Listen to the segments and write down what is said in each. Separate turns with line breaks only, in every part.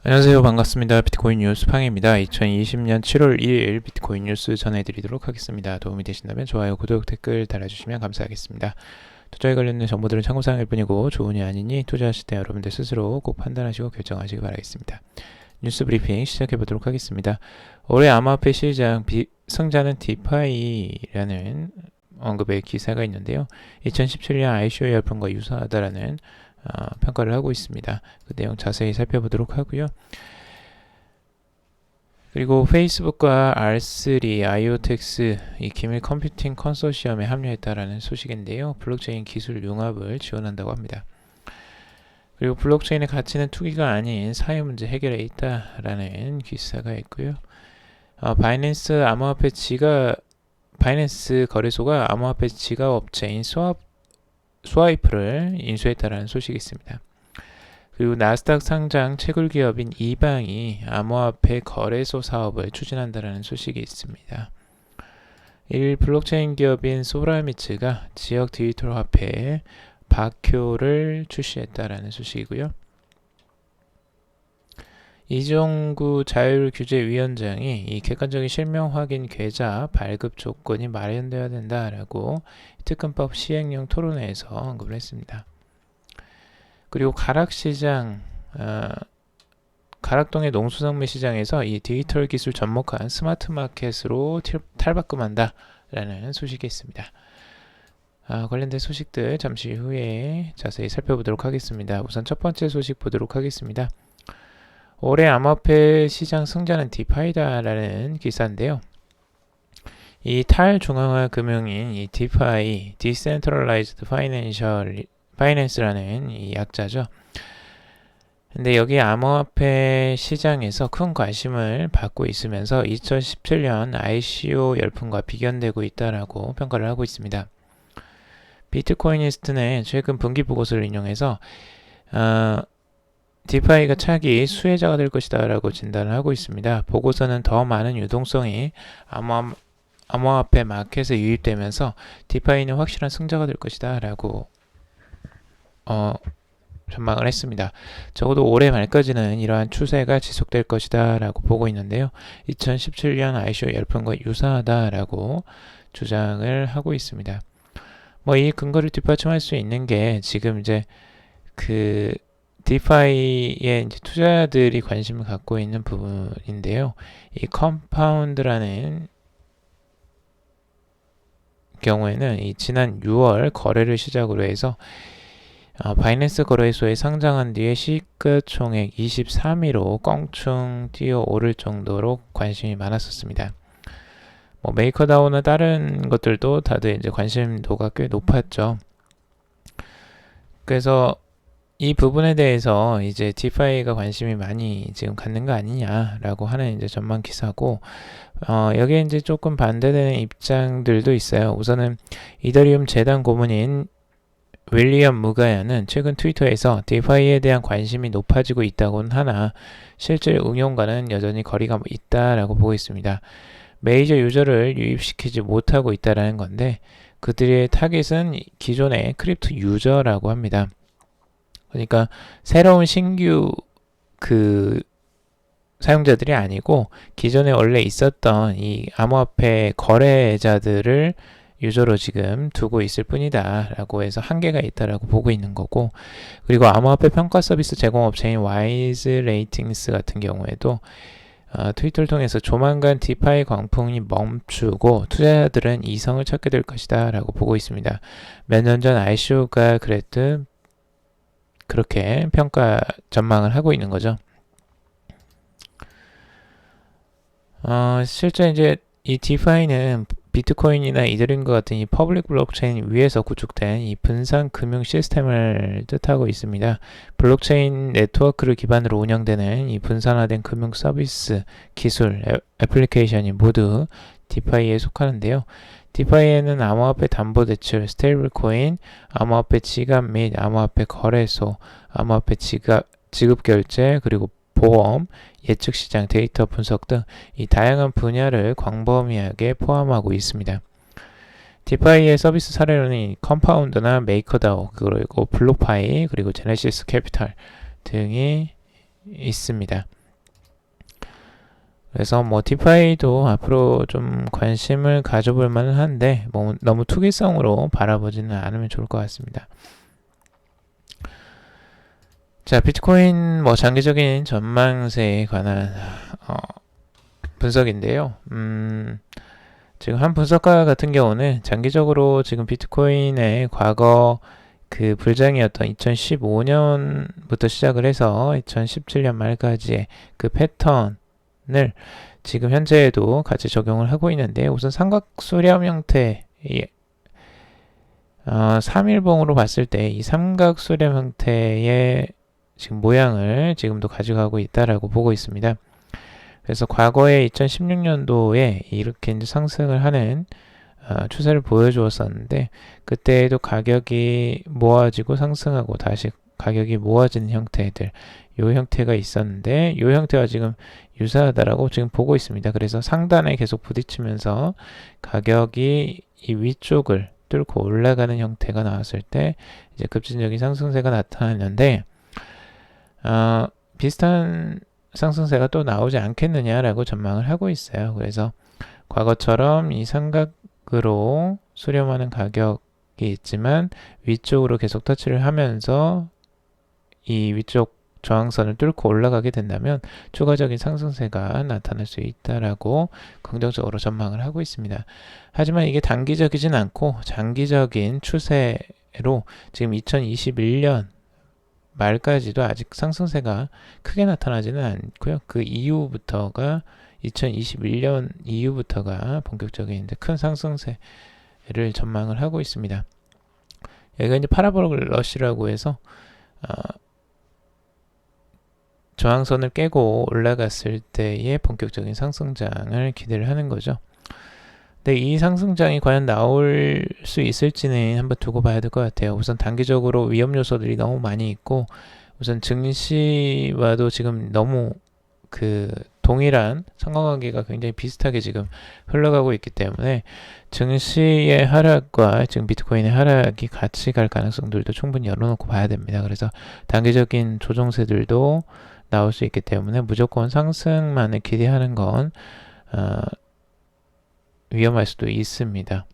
안녕하세요. 반갑습니다. 비트코인 뉴스 팡입니다. 2020년 7월 1일 비트코인 뉴스 전해드리도록 하겠습니다. 도움이 되신다면 좋아요, 구독, 댓글 달아주시면 감사하겠습니다. 투자에 관련된 정보들은 참고사항일 뿐이고 좋으니 아니니 투자하실 때 여러분들 스스로 꼭 판단하시고 결정하시기 바라겠습니다. 뉴스 브리핑 시작해보도록 하겠습니다. 올해 암호화폐 시장 승자는 디파이라는 언급의 기사가 있는데요. 2017년 ICO 열풍과 유사하다라는 평가를 하고 있습니다. 그 내용 자세히 살펴보도록 하고요. 그리고 페이스북과 R3, IOTX, 이 기밀 컴퓨팅 컨소시엄에 합류했다라는 소식인데요. 블록체인 기술 융합을 지원한다고 합니다. 그리고 블록체인의 가치는 투기가 아닌 사회 문제 해결에 있다라는 기사가 있고요. 바이낸스 거래소가 암호화폐 지갑 업체인 스와이프를 인수했다라는 소식이 있습니다. 그리고 나스닥 상장 채굴 기업인 이방이 암호화폐 거래소 사업을 추진한다라는 소식이 있습니다. 블록체인 기업인 소라미츠가 지역 디지털 화폐 바큐를 출시했다라는 소식이고요. 이종구 자율규제위원장이 이 객관적인 실명 확인 계좌 발급 조건이 마련되어야 된다라고 특검법 시행령 토론회에서 언급을 했습니다. 그리고 가락동의 농수산물 시장에서 이 디지털 기술 접목한 스마트 마켓으로 탈바꿈한다라는 소식이 있습니다. 관련된 소식들 잠시 후에 자세히 살펴보도록 하겠습니다. 우선 첫 번째 소식 보도록 하겠습니다. 올해 암호화폐 시장 승자는 디파이다라는 기사인데요. 이 탈중앙화 금융인 이 디파이, Decentralized Finance라는 이 약자죠. 근데 여기 암호화폐 시장에서 큰 관심을 받고 있으면서 2017년 ICO 열풍과 비견되고 있다라고 평가를 하고 있습니다. 비트코이니스트는 최근 분기 보고서를 인용해서 디파이가 차기 수혜자가 될 것이다 라고 진단을 하고 있습니다. 보고서는 더 많은 유동성이 암호화폐 마켓에 유입되면서 디파이는 확실한 승자가 될 것이다 라고 전망을 했습니다. 적어도 올해 말까지는 이러한 추세가 지속될 것이다 라고 보고 있는데요. 2017년 ICO 열풍과 유사하다라고 주장을 하고 있습니다. 이 근거를 뒷받침할 수 있는 게 지금 이제 디파이에 이제 투자자들이 관심을 갖고 있는 부분인데요. 이 컴파운드라는 경우에는 이 지난 6월 거래를 시작으로 해서 바이낸스 거래소에 상장한 뒤에 시가총액 23위로 껑충 뛰어오를 정도로 관심이 많았었습니다. 메이커다오나 다른 것들도 다들 이제 관심도가 꽤 높았죠. 그래서 이 부분에 대해서 이제 디파이가 관심이 많이 지금 갖는 거 아니냐라고 하는 이제 전망 기사고, 여기에 이제 조금 반대되는 입장들도 있어요. 우선은 이더리움 재단 고문인 윌리엄 무가야는 최근 트위터에서 디파이에 대한 관심이 높아지고 있다고는 하나 실제 응용과는 여전히 거리가 있다라고 보고 있습니다. 메이저 유저를 유입시키지 못하고 있다라는 건데, 그들의 타깃은 기존의 크립토 유저라고 합니다. 그러니까 새로운 신규 사용자들이 아니고 기존에 원래 있었던 이 암호화폐 거래자들을 유저로 지금 두고 있을 뿐이다 라고 해서 한계가 있다라고 보고 있는 거고, 그리고 암호화폐 평가 서비스 제공업체인 와이즈 레이팅스 같은 경우에도 트위터를 통해서 조만간 디파이 광풍이 멈추고 투자자들은 이성을 찾게 될 것이다 라고 보고 있습니다. 몇 년 전 ICO가 그랬듯 그렇게 평가 전망을 하고 있는 거죠. 실제 이제 이 디파이는 비트코인이나 이더리움과 같은 이 퍼블릭 블록체인 위에서 구축된 이 분산 금융 시스템을 뜻하고 있습니다. 블록체인 네트워크를 기반으로 운영되는 이 분산화된 금융 서비스, 기술, 애플리케이션이 모두 디파이에 속하는데요. 디파이에는 암호화폐 담보대출, 스테이블 코인, 암호화폐 지갑 및 암호화폐 거래소, 암호화폐 지급 결제, 그리고 보험, 예측 시장, 데이터 분석 등 이 다양한 분야를 광범위하게 포함하고 있습니다. 디파이의 서비스 사례로는 컴파운드나 메이커다오, 그리고 블록파이, 그리고 제네시스 캐피탈 등이 있습니다. 그래서 뭐 디파이도 앞으로 좀 관심을 가져볼 만은 한데 뭐 너무 투기성으로 바라보지는 않으면 좋을 것 같습니다. 자, 비트코인 뭐 장기적인 전망세에 관한 분석인데요. 지금 한 분석가 같은 경우는 장기적으로 지금 비트코인의 과거 그 불장이었던 2015년부터 시작을 해서 2017년 말까지의 그 패턴을 지금 현재에도 같이 적용을 하고 있는데, 우선 삼각수렴 형태의 3일봉으로 봤을 때 이 삼각수렴 형태의 지금 모양을 지금도 가져가고 있다라고 보고 있습니다. 그래서 과거에 2016년도에 이렇게 이제 상승을 하는 추세를 보여주었었는데, 그때에도 가격이 모아지고 상승하고 다시 가격이 모아지는 형태들, 요 형태가 있었는데 요 형태와 지금 유사하다라고 지금 보고 있습니다. 그래서 상단에 계속 부딪히면서 가격이 이 위쪽을 뚫고 올라가는 형태가 나왔을 때 이제 급진적인 상승세가 나타나는데, 비슷한 상승세가 또 나오지 않겠느냐라고 전망을 하고 있어요. 그래서 과거처럼 이 삼각으로 수렴하는 가격이 있지만 위쪽으로 계속 터치를 하면서 이 위쪽 저항선을 뚫고 올라가게 된다면 추가적인 상승세가 나타날 수 있다라고 긍정적으로 전망을 하고 있습니다. 하지만 이게 단기적이진 않고 장기적인 추세로 지금 2021년 말까지도 아직 상승세가 크게 나타나지는 않고요. 그 이후부터가 2021년 이후부터가 본격적인 큰 상승세를 전망을 하고 있습니다. 여기가 이제 파라보lik 러시라고 해서 저항선을 깨고 올라갔을 때의 본격적인 상승장을 기대를 하는 거죠. 근데 이 상승장이 과연 나올 수 있을지는 한번 두고 봐야 될 것 같아요. 우선 단기적으로 위험 요소들이 너무 많이 있고, 우선 증시와도 지금 너무 그 동일한 상관관계가 굉장히 비슷하게 지금 흘러가고 있기 때문에 증시의 하락과 지금 비트코인의 하락이 같이 갈 가능성들도 충분히 열어놓고 봐야 됩니다. 그래서 단기적인 조정세들도 나올 수 있기 때문에 무조건 상승만을 기대하는 건 위험할 수도 있습니다.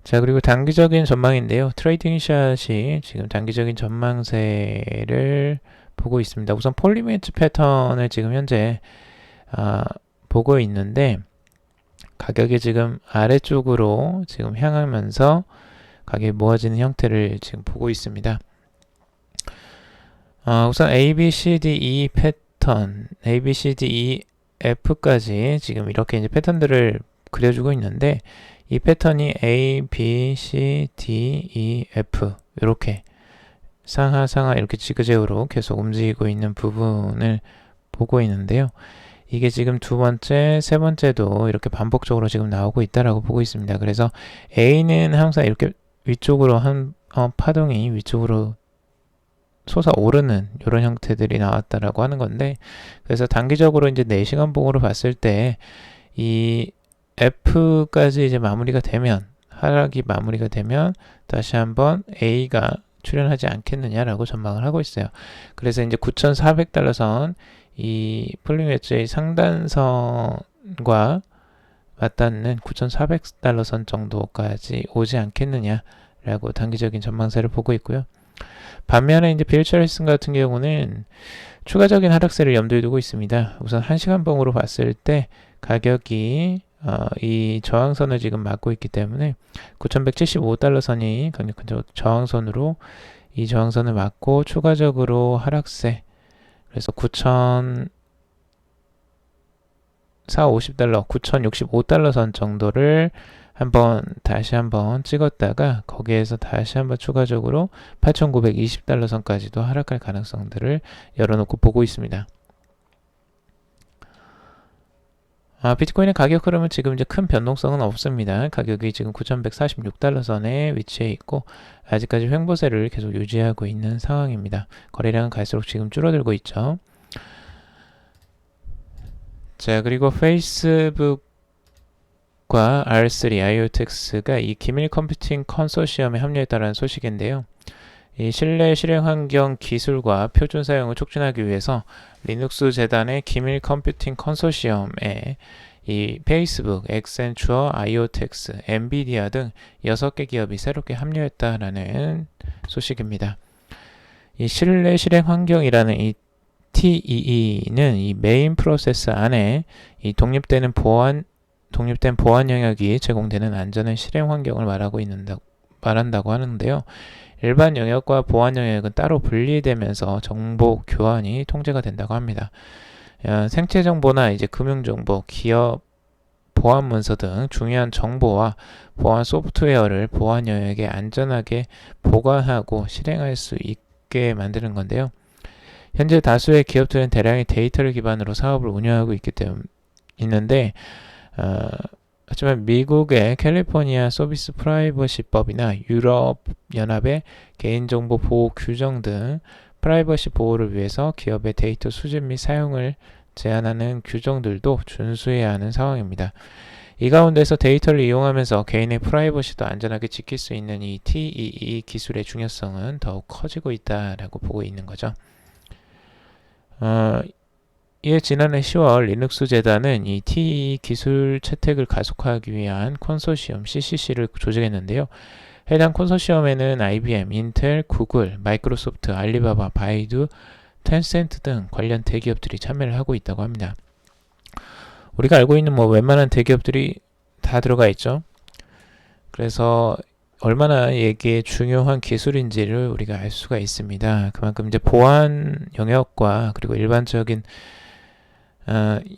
자, 그리고 단기적인 전망인데요. 트레이딩 샷이 지금 단기적인 전망세를 보고 있습니다. 우선 폴리메이트 패턴을 지금 현재 보고 있는데, 가격이 지금 아래쪽으로 지금 향하면서 가격이 모아지는 형태를 지금 보고 있습니다. 우선 A, B, C, D, E 패턴, A, B, C, D, E, F까지 지금 이렇게 이제 패턴들을 그려주고 있는데, 이 패턴이 A, B, C, D, E, F 이렇게 상하 이렇게 지그재그로 계속 움직이고 있는 부분을 보고 있는데요. 이게 지금 두 번째, 세 번째도 이렇게 반복적으로 지금 나오고 있다라고 보고 있습니다. 그래서 A는 항상 이렇게 위쪽으로 파동이 위쪽으로 솟아오르는 이런 형태들이 나왔다라고 하는 건데, 그래서 단기적으로 이제 4시간 봉으로 봤을 때 이 F까지 이제 마무리가 되면, 하락이 마무리가 되면 다시 한번 A가 출현하지 않겠느냐라고 전망을 하고 있어요. 그래서 이제 9,400달러 선, 이 폴링 웨지의 상단선과 맞닿는 9,400달러 선 정도까지 오지 않겠느냐라고 단기적인 전망세를 보고 있고요. 반면에 이제 빌 찰리슨 같은 경우는 추가적인 하락세를 염두에 두고 있습니다. 우선 1시간 봉으로 봤을 때 가격이 이 저항선을 지금 막고 있기 때문에 9,175달러 선이 강력한 저항선으로 이 저항선을 막고 추가적으로 하락세, 그래서 9,450달러, 9,065달러 선 정도를 다시 한번 찍었다가 거기에서 다시 한번 추가적으로 8,920달러 선까지도 하락할 가능성들을 열어놓고 보고 있습니다. 비트코인의 가격 흐름은 지금 이제 큰 변동성은 없습니다. 가격이 지금 9,146달러 선에 위치해 있고 아직까지 횡보세를 계속 유지하고 있는 상황입니다. 거래량은 갈수록 지금 줄어들고 있죠. 자, 그리고 페이스북과 R3 IoTX가 이 기밀 컴퓨팅 컨소시엄에 합류했다는 소식인데요. 이 실내 실행 환경 기술과 표준 사용을 촉진하기 위해서 리눅스 재단의 기밀 컴퓨팅 컨소시엄에 이 페이스북, 액센추어, 아이오텍스, 엔비디아 등 6개 기업이 새롭게 합류했다라는 소식입니다. 이 실내 실행 환경이라는 이 TEE는 이 메인 프로세스 안에 이 독립된 보안 영역이 제공되는 안전한 실행 환경을 말한다고 하는데요. 일반 영역과 보안 영역은 따로 분리되면서 정보 교환이 통제가 된다고 합니다. 생체 정보나 이제 금융 정보, 기업 보안 문서 등 중요한 정보와 보안 소프트웨어를 보안 영역에 안전하게 보관하고 실행할 수 있게 만드는 건데요. 현재 다수의 기업들은 대량의 데이터를 기반으로 사업을 운영하고 있는데 하지만 미국의 캘리포니아 서비스 프라이버시법이나 유럽 연합의 개인정보 보호 규정 등 프라이버시 보호를 위해서 기업의 데이터 수집 및 사용을 제한하는 규정들도 준수해야 하는 상황입니다. 이 가운데서 데이터를 이용하면서 개인의 프라이버시도 안전하게 지킬 수 있는 이 TEE 기술의 중요성은 더욱 커지고 있다라고 보고 있는 거죠. 이에 지난해 10월 리눅스 재단은 이 TEE 기술 채택을 가속화하기 위한 컨소시엄 CCC를 조직했는데요. 해당 컨소시엄에는 IBM, 인텔, 구글, 마이크로소프트, 알리바바, 바이두, 텐센트 등 관련 대기업들이 참여를 하고 있다고 합니다. 우리가 알고 있는 웬만한 대기업들이 다 들어가 있죠. 그래서 얼마나 이게 중요한 기술인지를 우리가 알 수가 있습니다. 그만큼 이제 보안 영역과 그리고 일반적인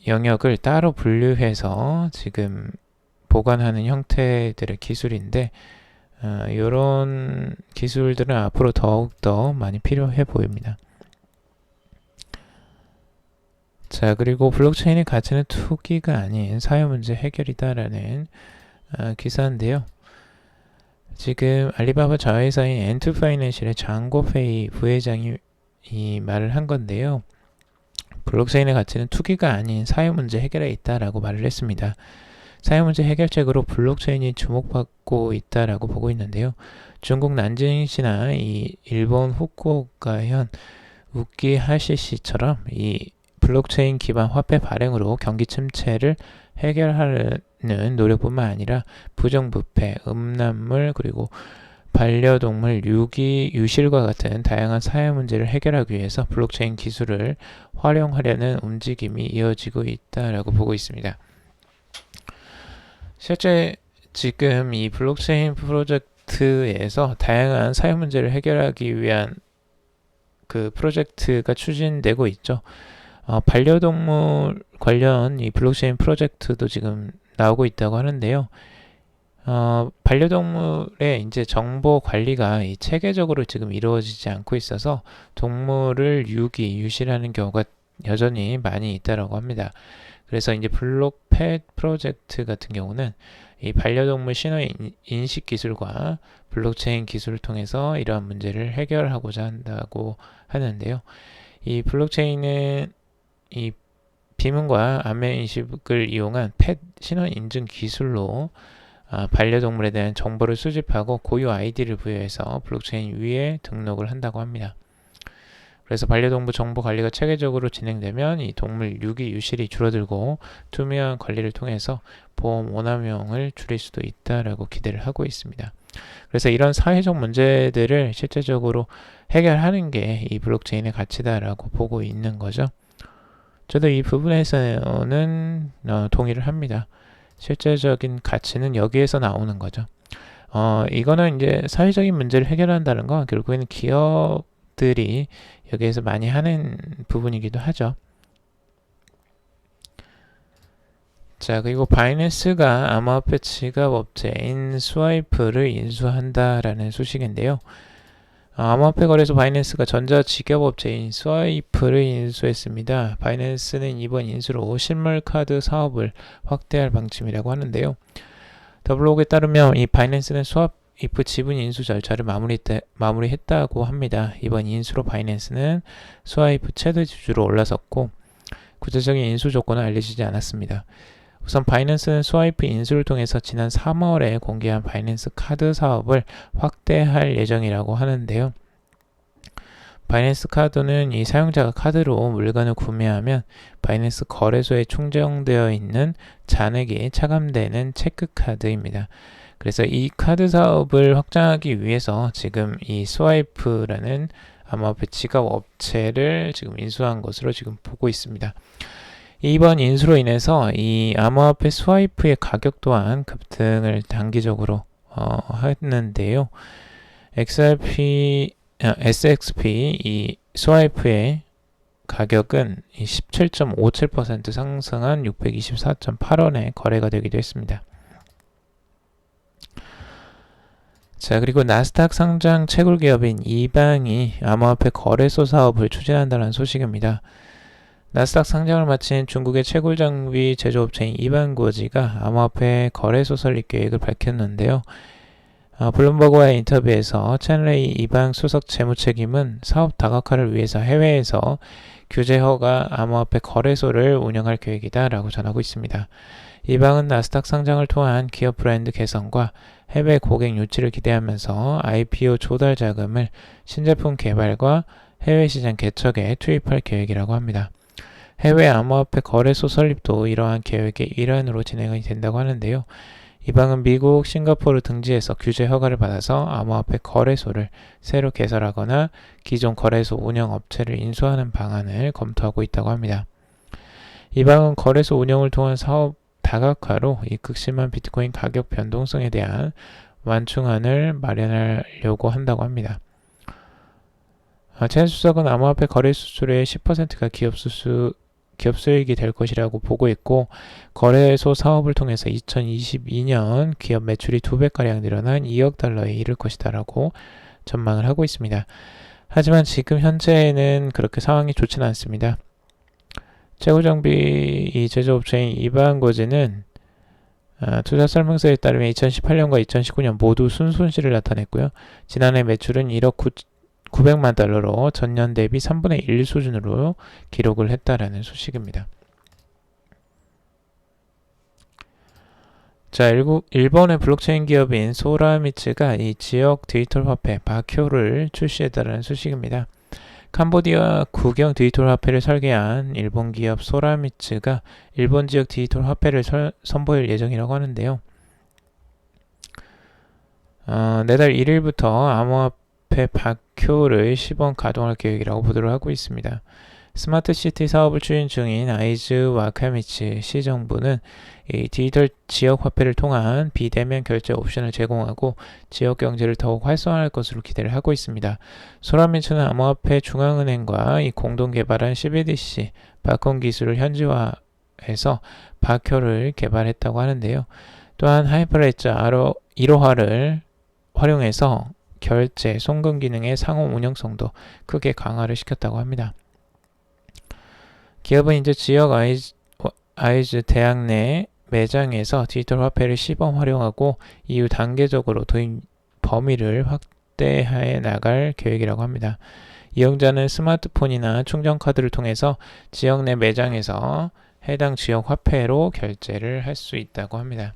영역을 따로 분류해서 지금 보관하는 형태들의 기술인데 이런 기술들은 앞으로 더욱더 많이 필요해 보입니다. 자, 그리고 블록체인의 가치는 투기가 아닌 사회문제 해결이다라는 기사인데요. 지금 알리바바 자회사인 엔투파이낸셜의 장고페이 부회장이 이 말을 한 건데요. 블록체인의 가치는 투기가 아닌 사회문제 해결에 있다라고 말을 했습니다. 사회문제 해결책으로 블록체인이 주목받고 있다라고 보고 있는데요. 중국 난징시나 이 일본 후쿠오카현 우키 하시시처럼 이 블록체인 기반 화폐 발행으로 경기 침체를 해결하는 노력뿐만 아니라 부정부패, 음란물, 그리고 반려동물 유기, 유실과 같은 다양한 사회 문제를 해결하기 위해서 블록체인 기술을 활용하려는 움직임이 이어지고 있다라고 보고 있습니다. 실제 지금 이 블록체인 프로젝트에서 다양한 사회 문제를 해결하기 위한 그 프로젝트가 추진되고 있죠. 반려동물 관련 이 블록체인 프로젝트도 지금 나오고 있다고 하는데요. 반려동물의 이제 정보 관리가 이 체계적으로 지금 이루어지지 않고 있어서 동물을 유실하는 경우가 여전히 많이 있다라고 합니다. 그래서 이제 블록펫 프로젝트 같은 경우는 이 반려동물 신호 인식 기술과 블록체인 기술을 통해서 이러한 문제를 해결하고자 한다고 하는데요. 이 블록체인은 이 비문과 안면 인식을 이용한 펫 신원 인증 기술로 반려동물에 대한 정보를 수집하고 고유 아이디를 부여해서 블록체인 위에 등록을 한다고 합니다. 그래서 반려동물 정보 관리가 체계적으로 진행되면 이 동물 유기 유실이 줄어들고 투명한 관리를 통해서 보험 오남용을 줄일 수도 있다라고 기대를 하고 있습니다. 그래서 이런 사회적 문제들을 실제적으로 해결하는 게 이 블록체인의 가치다라고 보고 있는 거죠. 저도 이 부분에서는 동의를 합니다. 실제적인 가치는 여기에서 나오는 거죠. 이거는 이제 사회적인 문제를 해결한다는 건 결국에는 기업들이 여기에서 많이 하는 부분이기도 하죠. 자, 그리고 바이낸스가 암호화폐 지갑 업체인 스와이프를 인수한다라는 소식인데요. 암호화폐 거래소 바이낸스가 전자 지갑 업체인 스와이프를 인수했습니다. 바이낸스는 이번 인수로 실물 카드 사업을 확대할 방침이라고 하는데요. 더블로그에 따르면 이 바이낸스는 스와이프 지분 인수 절차를 마무리했다고 합니다. 이번 인수로 바이낸스는 스와이프 최대 주주로 올라섰고 구체적인 인수 조건은 알려지지 않았습니다. 우선 바이낸스는 스와이프 인수를 통해서 지난 3월에 공개한 바이낸스 카드 사업을 확대할 예정이라고 하는데요. 바이낸스 카드는 이 사용자가 카드로 물건을 구매하면 바이낸스 거래소에 충전되어 있는 잔액이 차감되는 체크카드입니다. 그래서 이 카드 사업을 확장하기 위해서 지금 이 스와이프라는 암호화폐 지갑 업체를 지금 인수한 것으로 지금 보고 있습니다. 이번 인수로 인해서 이 암호화폐 스와이프의 가격 또한 급등을 단기적으로 했는데요. SXP 이 스와이프의 가격은 17.57% 상승한 624.8원에 거래가 되기도 했습니다. 자, 그리고 나스닥 상장 채굴 기업인 이방이 암호화폐 거래소 사업을 추진한다는 소식입니다. 나스닥 상장을 마친 중국의 채굴 장비 제조업체인 이방구어지가 암호화폐 거래소 설립 계획을 밝혔는데요. 블룸버그와의 인터뷰에서 첸레이 이방 수석 재무책임은 사업 다각화를 위해서 해외에서 규제 허가 암호화폐 거래소를 운영할 계획이다 라고 전하고 있습니다. 이방은 나스닥 상장을 통한 기업 브랜드 개선과 해외 고객 유치를 기대하면서 IPO 조달 자금을 신제품 개발과 해외 시장 개척에 투입할 계획이라고 합니다. 해외 암호화폐 거래소 설립도 이러한 계획의 일환으로 진행이 된다고 하는데요. 이방은 미국, 싱가포르 등지에서 규제 허가를 받아서 암호화폐 거래소를 새로 개설하거나 기존 거래소 운영 업체를 인수하는 방안을 검토하고 있다고 합니다. 이방은 거래소 운영을 통한 사업 다각화로 이 극심한 비트코인 가격 변동성에 대한 완충안을 마련하려고 한다고 합니다. 첸 수석은 암호화폐 거래 수수료의 10%가 기업 수익이 될 것이라고 보고 있고, 거래소 사업을 통해서 2022년 기업 매출이 2배가량 늘어난 2억 달러에 이를 것이다 라고 전망을 하고 있습니다. 하지만 지금 현재는 그렇게 상황이 좋지는 않습니다. 채굴장비 제조업체인 이방거즈는 투자 설명서에 따르면 2018년과 2019년 모두 순손실을 나타냈고요. 지난해 매출은 1억 900만 달러로 전년 대비 3분의 1 수준으로 기록을 했다라는 소식입니다. 자, 일본의 블록체인 기업인 소라미츠가 이 지역 디지털 화폐 바쿄를 출시했다는 소식입니다. 캄보디아 국영 디지털 화폐를 설계한 일본 기업 소라미츠가 일본 지역 디지털 화폐를 선보일 예정이라고 하는데요. 내달 1일부터 암호화폐 바쿄를 시범 가동할 계획이라고 보도를 하고 있습니다. 스마트시티 사업을 추진 중인 아이즈 와카미치 시정부는 이 디지털 지역 화폐를 통한 비대면 결제 옵션을 제공하고 지역 경제를 더욱 활성화할 것으로 기대를 하고 있습니다. 소라미츠는 암호화폐 중앙은행과 이 공동 개발한 CBDC 바콘 기술을 현지화해서 바쿄를 개발했다고 하는데요. 또한 하이퍼레저 이로하를 활용해서 결제, 송금 기능의 상호 운영성도 크게 강화를 시켰다고 합니다. 기업은 이제 지역 아이즈 대학 내 매장에서 디지털 화폐를 시범 활용하고 이후 단계적으로 도입 범위를 확대해 나갈 계획이라고 합니다. 이용자는 스마트폰이나 충전카드를 통해서 지역 내 매장에서 해당 지역 화폐로 결제를 할 수 있다고 합니다.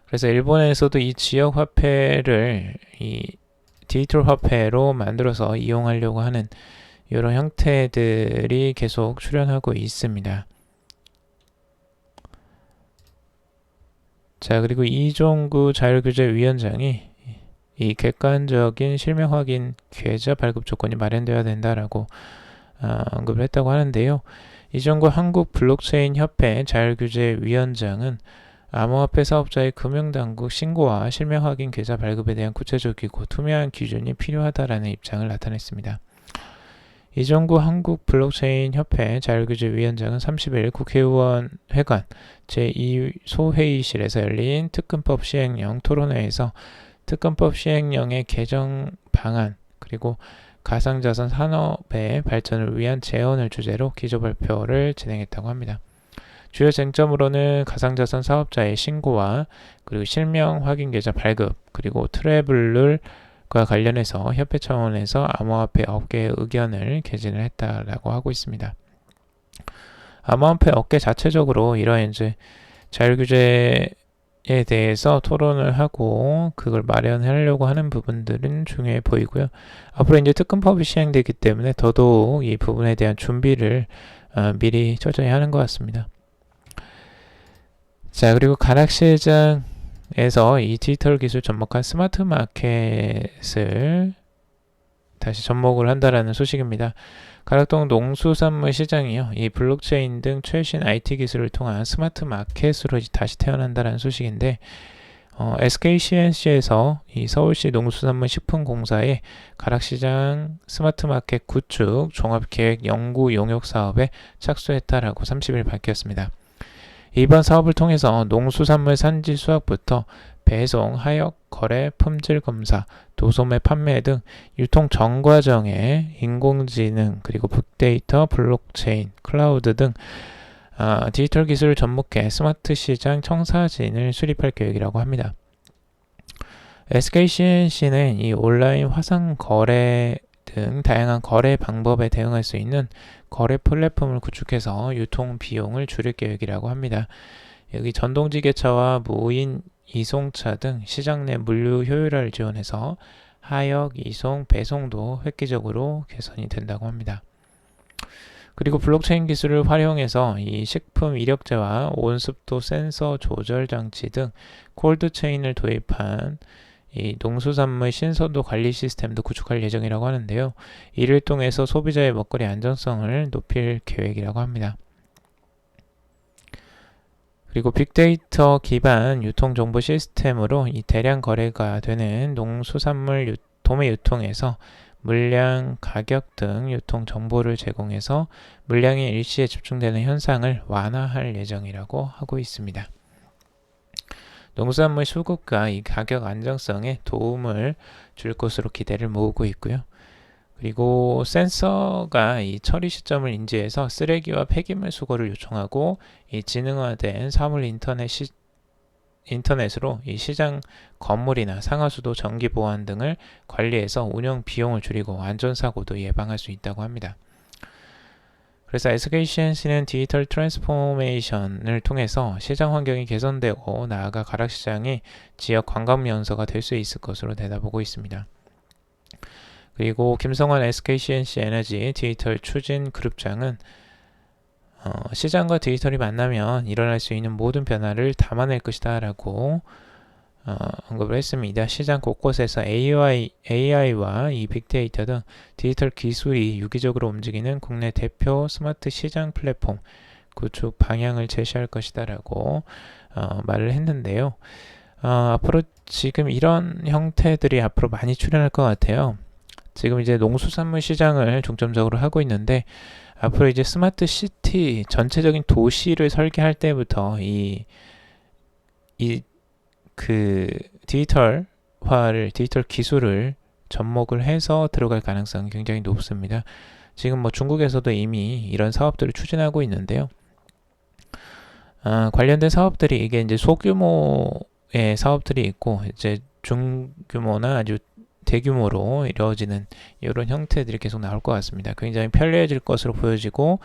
그래서 일본에서도 이 지역 화폐를 이 디지털 화폐로 만들어서 이용하려고 하는 이런 형태들이 계속 출현하고 있습니다. 자, 그리고 이종구 자율규제위원장이 이 객관적인 실명 확인 계좌 발급 조건이 마련되어야 된다라고 언급을 했다고 하는데요. 이종구 한국 블록체인 협회 자율규제위원장은 암호화폐 사업자의 금융당국 신고와 실명 확인 계좌 발급에 대한 구체적이고 투명한 기준이 필요하다라는 입장을 나타냈습니다. 이종구 한국 블록체인 협회 자율규제위원장은 30일 국회의원 회관 제2소회의실에서 열린 특검법 시행령 토론회에서 특검법 시행령의 개정 방안 그리고 가상자산 산업의 발전을 위한 제언을 주제로 기조발표를 진행했다고 합니다. 주요 쟁점으로는 가상자산 사업자의 신고와 그리고 실명 확인 계좌 발급 그리고 트래블룰과 관련해서 협회 차원에서 암호화폐 업계의 의견을 개진을 했다라고 하고 있습니다. 암호화폐 업계 자체적으로 이러한 이제 자율규제 대해서 토론을 하고 그걸 마련하려고 하는 부분들은 중요해 보이고요. 앞으로 이제 특근법이 시행되기 때문에 더더욱 이 부분에 대한 준비를 미리 철저히 하는 것 같습니다. 자, 그리고 가락시장에서 이 디지털 기술 접목한 스마트 마켓을 다시 접목을 한다라는 소식입니다. 가락동 농수산물 시장이요, 이 블록체인 등 최신 IT 기술을 통한 스마트 마켓으로 다시 태어난다라는 소식인데, SK CNC에서 이 서울시 농수산물 식품공사의 가락시장 스마트 마켓 구축 종합계획 연구 용역 사업에 착수했다라고 30일 밝혔습니다. 이번 사업을 통해서 농수산물 산지 수확부터 배송, 하역, 거래, 품질 검사, 도소매 판매 등 유통 전 과정에 인공지능, 그리고 빅데이터, 블록체인, 클라우드 등 디지털 기술을 접목해 스마트 시장 청사진을 수립할 계획이라고 합니다. SKCNC는 이 온라인 화상 거래 등 다양한 거래 방법에 대응할 수 있는 거래 플랫폼을 구축해서 유통 비용을 줄일 계획이라고 합니다. 여기 전동지게차와 무인 이송차 등 시장 내 물류 효율화를 지원해서 하역, 이송, 배송도 획기적으로 개선이 된다고 합니다. 그리고 블록체인 기술을 활용해서 이 식품 이력제와 온습도 센서 조절 장치 등 콜드체인을 도입한 이 농수산물 신선도 관리 시스템도 구축할 예정이라고 하는데요. 이를 통해서 소비자의 먹거리 안전성을 높일 계획이라고 합니다. 그리고 빅데이터 기반 유통정보 시스템으로 이 대량 거래가 되는 농수산물 도매 유통에서 물량, 가격 등 유통 정보를 제공해서 물량이 일시에 집중되는 현상을 완화할 예정이라고 하고 있습니다. 농수산물 수급과 이 가격 안정성에 도움을 줄 것으로 기대를 모으고 있고요. 그리고 센서가 이 처리 시점을 인지해서 쓰레기와 폐기물 수거를 요청하고 이 지능화된 사물 인터넷으로 이 시장 건물이나 상하수도 정기 보안 등을 관리해서 운영 비용을 줄이고 안전사고도 예방할 수 있다고 합니다. 그래서 SKCNC는 디지털 트랜스포메이션을 통해서 시장 환경이 개선되고 나아가 가락시장이 지역 관광 명소가 될 수 있을 것으로 내다보고 있습니다. 그리고 김성환 SKCNC 에너지 디지털 추진 그룹장은 시장과 디지털이 만나면 일어날 수 있는 모든 변화를 담아낼 것이다 라고 언급을 했습니다. 시장 곳곳에서 AI와 이 빅데이터 등 디지털 기술이 유기적으로 움직이는 국내 대표 스마트 시장 플랫폼 구축 방향을 제시할 것이다 라고 말을 했는데요. 앞으로 지금 이런 형태들이 앞으로 많이 출현할 것 같아요. 지금 이제 농수산물 시장을 중점적으로 하고 있는데, 앞으로 이제 스마트 시티 전체적인 도시를 설계할 때부터 디지털 기술을 접목을 해서 들어갈 가능성이 굉장히 높습니다. 지금 뭐 중국에서도 이미 이런 사업들을 추진하고 있는데요. 관련된 사업들이 이게 이제 소규모의 사업들이 있고, 이제 중규모나 아주 대규모로 이루어지는 이런 형태들이 계속 나올 것 같습니다. 굉장히 편리해질 것으로 보여지고,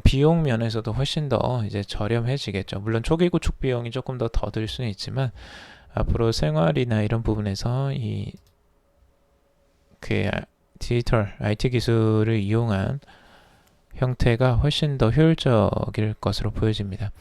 비용 면에서도 훨씬 더 이제 저렴해지겠죠. 물론 초기 구축 비용이 조금 더 들 수는 있지만, 앞으로 생활이나 이런 부분에서 디지털 IT 기술을 이용한 형태가 훨씬 더 효율적일 것으로 보여집니다.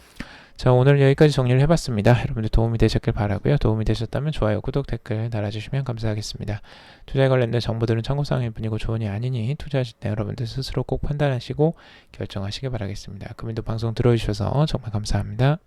자, 오늘 여기까지 정리를 해봤습니다. 여러분들 도움이 되셨길 바라고요. 도움이 되셨다면 좋아요, 구독, 댓글 달아주시면 감사하겠습니다. 투자에 관련된 정보들은 참고사항일 뿐이고 조언이 아니니 투자하실 때 여러분들 스스로 꼭 판단하시고 결정하시기 바라겠습니다. 금일도 방송 들어주셔서 정말 감사합니다.